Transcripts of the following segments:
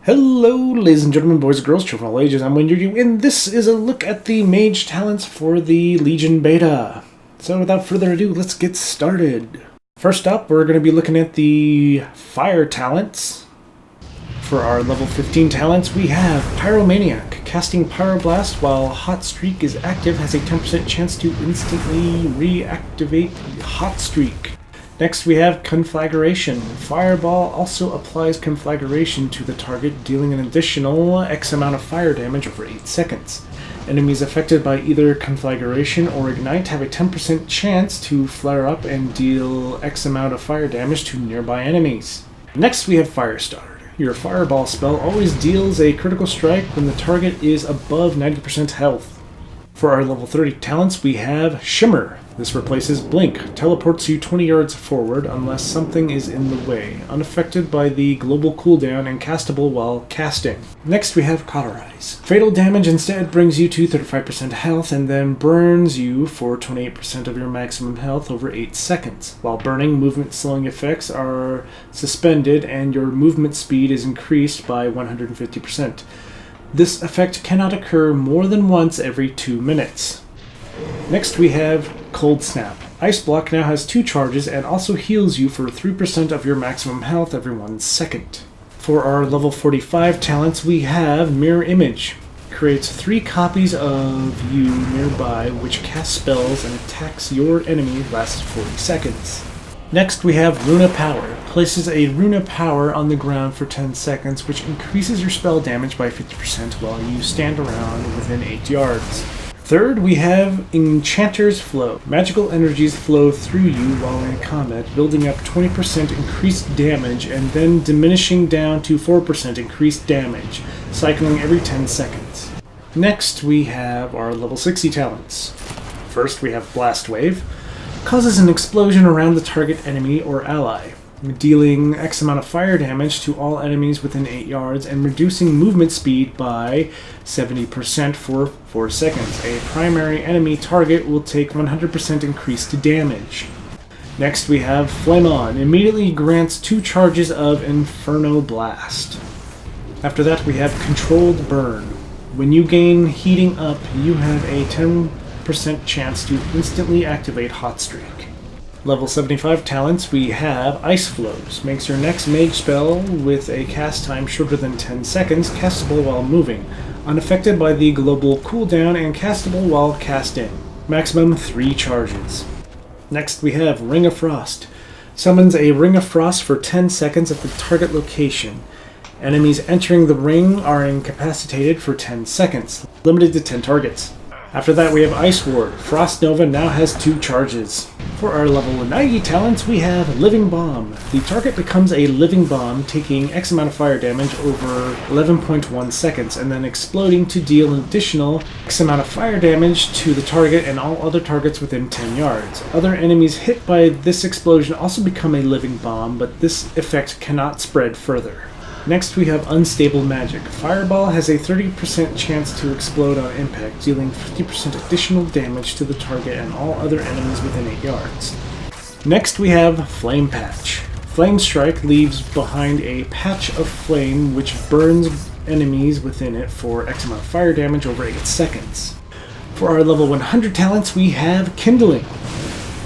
Hello, ladies and gentlemen, boys and girls, children of all ages. I'm Wayne, and this is a look at the Mage Talents for the Legion Beta. So without further ado, let's get started. First up, we're going to be looking at the Fire Talents. For our level 15 talents, we have Pyromaniac. Casting Pyroblast while Hot Streak is active has a 10% chance to instantly reactivate Hot Streak. Next we have Conflagration. Fireball also applies Conflagration to the target, dealing an additional X amount of fire damage over 8 seconds. Enemies affected by either Conflagration or Ignite have a 10% chance to flare up and deal X amount of fire damage to nearby enemies. Next we have Firestarter. Your Fireball spell always deals a critical strike when the target is above 90% health. For our level 30 talents, we have Shimmer. This replaces Blink, teleports you 20 yards forward unless something is in the way, unaffected by the global cooldown and castable while casting. Next we have Cauterize. Fatal damage instead brings you to 35% health and then burns you for 28% of your maximum health over 8 seconds. While burning, movement slowing effects are suspended and your movement speed is increased by 150%. This effect cannot occur more than once every 2 minutes. Next we have Cold Snap. Ice Block now has 2 charges and also heals you for 3% of your maximum health every 1 second. For our level 45 talents, we have Mirror Image. Creates 3 copies of you nearby which cast spells and attacks your enemy, lasts 40 seconds. Next we have Runa Power. Places a Runa Power on the ground for 10 seconds, which increases your spell damage by 50% while you stand around within 8 yards. Third, we have Enchanter's Flow. Magical energies flow through you while in combat, building up 20% increased damage and then diminishing down to 4% increased damage, cycling every 10 seconds. Next, we have our level 60 talents. First, we have Blast Wave. Causes an explosion around the target enemy or ally, dealing X amount of fire damage to all enemies within 8 yards and reducing movement speed by 70% for 4 seconds. A primary enemy target will take 100% increased damage. Next we have Flame On. Immediately grants 2 charges of Inferno Blast. After that we have Controlled Burn. When you gain Heating Up, you have a 10% chance to instantly activate Hot Streak. Level 75 talents, we have Ice Flows. Makes your next mage spell with a cast time shorter than 10 seconds, castable while moving, unaffected by the global cooldown and castable while casting. Maximum 3 charges. Next we have Ring of Frost. Summons a Ring of Frost for 10 seconds at the target location. Enemies entering the ring are incapacitated for 10 seconds, limited to 10 targets. After that we have Ice Ward. Frost Nova now has 2 charges. For our level 90 talents, we have Living Bomb. The target becomes a Living Bomb, taking X amount of fire damage over 11.1 seconds, and then exploding to deal an additional X amount of fire damage to the target and all other targets within 10 yards. Other enemies hit by this explosion also become a Living Bomb, but this effect cannot spread further. Next we have Unstable Magic. Fireball has a 30% chance to explode on impact, dealing 50% additional damage to the target and all other enemies within 8 yards. Next we have Flame Patch. Flame Strike leaves behind a patch of flame which burns enemies within it for X amount of fire damage over 8 seconds. For our level 100 talents we have Kindling.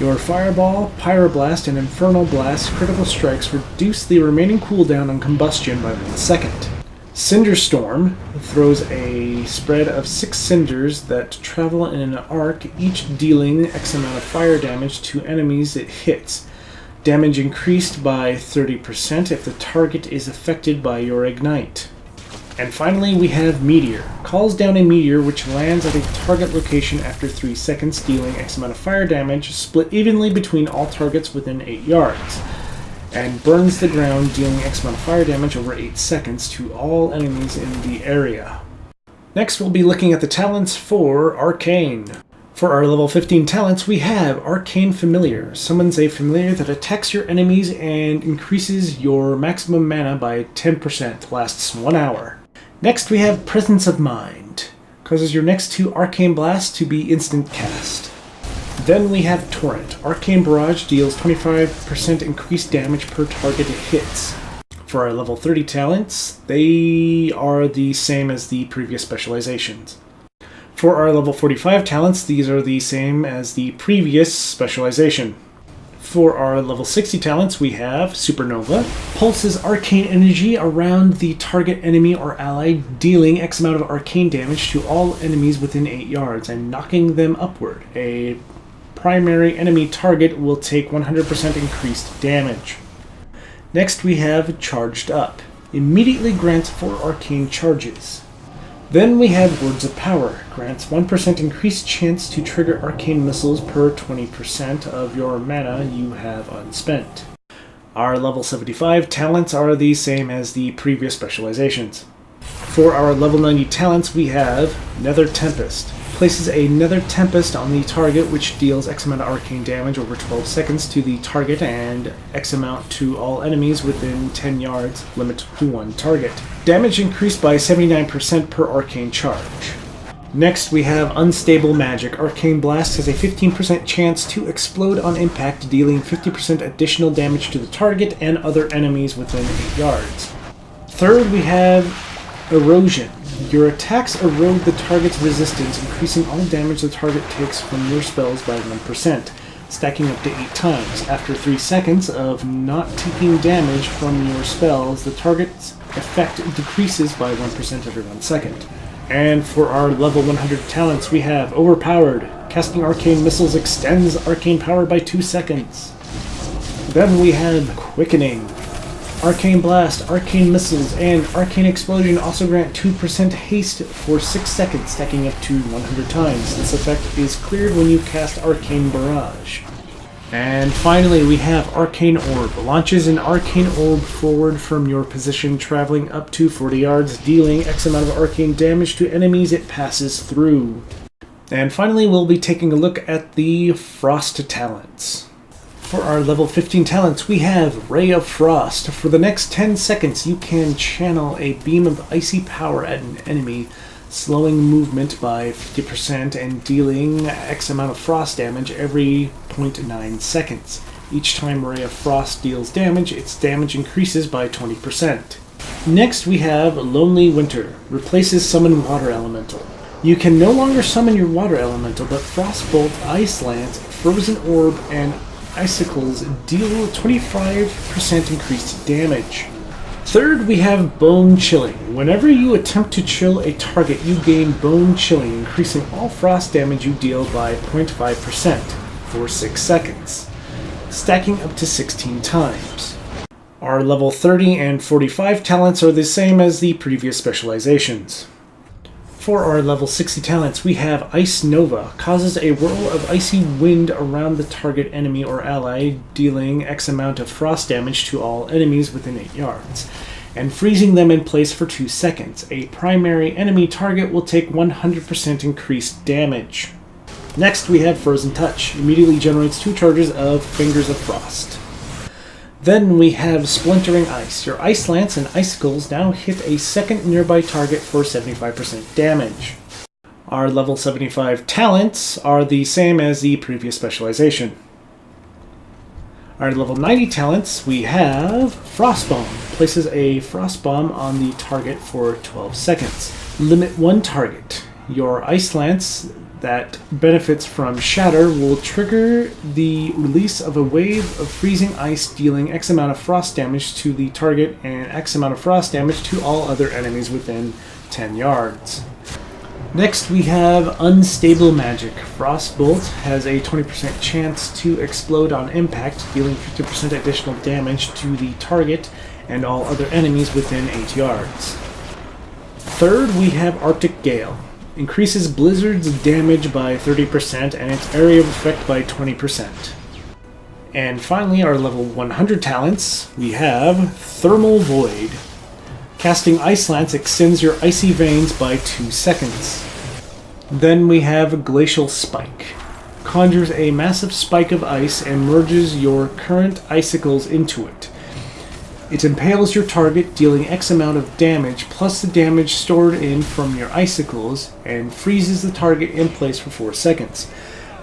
Your Fireball, Pyroblast, and Infernal Blast critical strikes reduce the remaining cooldown on combustion by 1 second. Cinderstorm throws a spread of 6 cinders that travel in an arc, each dealing X amount of fire damage to enemies it hits. Damage increased by 30% if the target is affected by your Ignite. And finally we have Meteor. Calls down a meteor which lands at a target location after 3 seconds, dealing X amount of fire damage, split evenly between all targets within 8 yards, and burns the ground, dealing X amount of fire damage over 8 seconds to all enemies in the area. Next we'll be looking at the talents for Arcane. For our level 15 talents, we have Arcane Familiar. Summons a familiar that attacks your enemies and increases your maximum mana by 10%, lasts 1 hour. Next we have Presence of Mind. Causes your next 2 Arcane Blasts to be instant cast. Then we have Torrent. Arcane Barrage deals 25% increased damage per target it hits. For our level 30 talents, they are the same as the previous specializations. For our level 45 talents, these are the same as the previous specialization. For our level 60 talents, we have Supernova. Pulses arcane energy around the target enemy or ally, dealing X amount of arcane damage to all enemies within 8 yards and knocking them upward. A primary enemy target will take 100% increased damage. Next we have Charged Up. Immediately grants 4 arcane charges. Then we have Words of Power. Grants 1% increased chance to trigger arcane missiles per 20% of your mana you have unspent. Our level 75 talents are the same as the previous specializations. For our level 90 talents we have Nether Tempest. Places a Nether Tempest on the target, which deals X amount of arcane damage over 12 seconds to the target and X amount to all enemies within 10 yards, limit to 1 target. Damage increased by 79% per arcane charge. Next we have Unstable Magic. Arcane Blast has a 15% chance to explode on impact, dealing 50% additional damage to the target and other enemies within 8 yards. Third we have Erosion. Your attacks erode the target's resistance, increasing all damage the target takes from your spells by 1%, stacking up to 8 times. After 3 seconds of not taking damage from your spells, the target's effect decreases by 1% every 1 second. And for our level 100 talents, we have Overpowered. Casting arcane missiles extends arcane power by 2 seconds. Then we have Quickening. Arcane Blast, Arcane Missiles, and Arcane Explosion also grant 2% haste for 6 seconds, stacking up to 100 times. This effect is cleared when you cast Arcane Barrage. And finally, we have Arcane Orb. Launches an Arcane Orb forward from your position, traveling up to 40 yards, dealing X amount of arcane damage to enemies it passes through. And finally, we'll be taking a look at the Frost talents. For our level 15 talents, we have Ray of Frost. For the next 10 seconds, you can channel a beam of icy power at an enemy, slowing movement by 50% and dealing X amount of frost damage every 0.9 seconds. Each time Ray of Frost deals damage, its damage increases by 20%. Next, we have Lonely Winter. Replaces Summon Water Elemental. You can no longer summon your Water Elemental, but Frostbolt, Ice Lance, Frozen Orb, and Icicles deal 25% increased damage. Third, we have Bone Chilling. Whenever you attempt to chill a target, you gain Bone Chilling, increasing all frost damage you deal by 0.5% for 6 seconds, stacking up to 16 times. Our level 30 and 45 talents are the same as the previous specializations. For our level 60 talents, we have Ice Nova. Causes a whirl of icy wind around the target enemy or ally, dealing X amount of frost damage to all enemies within 8 yards, and freezing them in place for 2 seconds. A primary enemy target will take 100% increased damage. Next, we have Frozen Touch. Immediately generates 2 charges of Fingers of Frost. Then we have Splintering Ice. Your Ice Lance and Icicles now hit a second nearby target for 75% damage. Our level 75 talents are the same as the previous specialization. Our level 90 talents, we have Frostbomb. Places a Frostbomb on the target for 12 seconds. Limit 1 target. Your Ice Lance that benefits from Shatter will trigger the release of a wave of freezing ice, dealing X amount of frost damage to the target and X amount of frost damage to all other enemies within 10 yards. Next, we have Unstable Magic. Frostbolt has a 20% chance to explode on impact, dealing 50% additional damage to the target and all other enemies within 8 yards. Third, we have Arctic Gale. Increases Blizzard's damage by 30% and its area of effect by 20%. And finally, our level 100 talents, we have Thermal Void. Casting Ice Lance extends your icy veins by 2 seconds. Then we have Glacial Spike. Conjures a massive spike of ice and merges your current icicles into it. It impales your target, dealing X amount of damage plus the damage stored in from your icicles, and freezes the target in place for 4 seconds.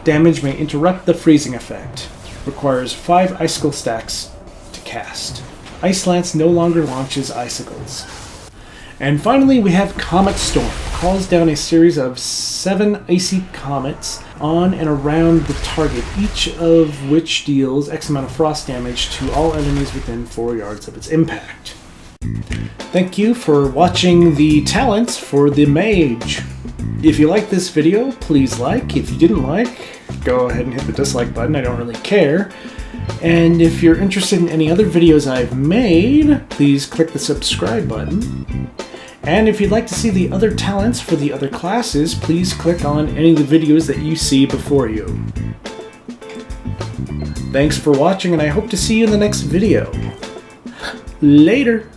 Damage may interrupt the freezing effect. Requires 5 icicle stacks to cast. Ice Lance no longer launches icicles. And finally, we have Comet Storm. Calls down a series of 7 icy comets on and around the target, each of which deals X amount of frost damage to all enemies within 4 yards of its impact. Thank you for watching the talents for the Mage. If you liked this video, please like. If you didn't like, go ahead and hit the dislike button. I don't really care. And if you're interested in any other videos I've made, please click the subscribe button. And if you'd like to see the other talents for the other classes, please click on any of the videos that you see before you. Thanks for watching, and I hope to see you in the next video. Later!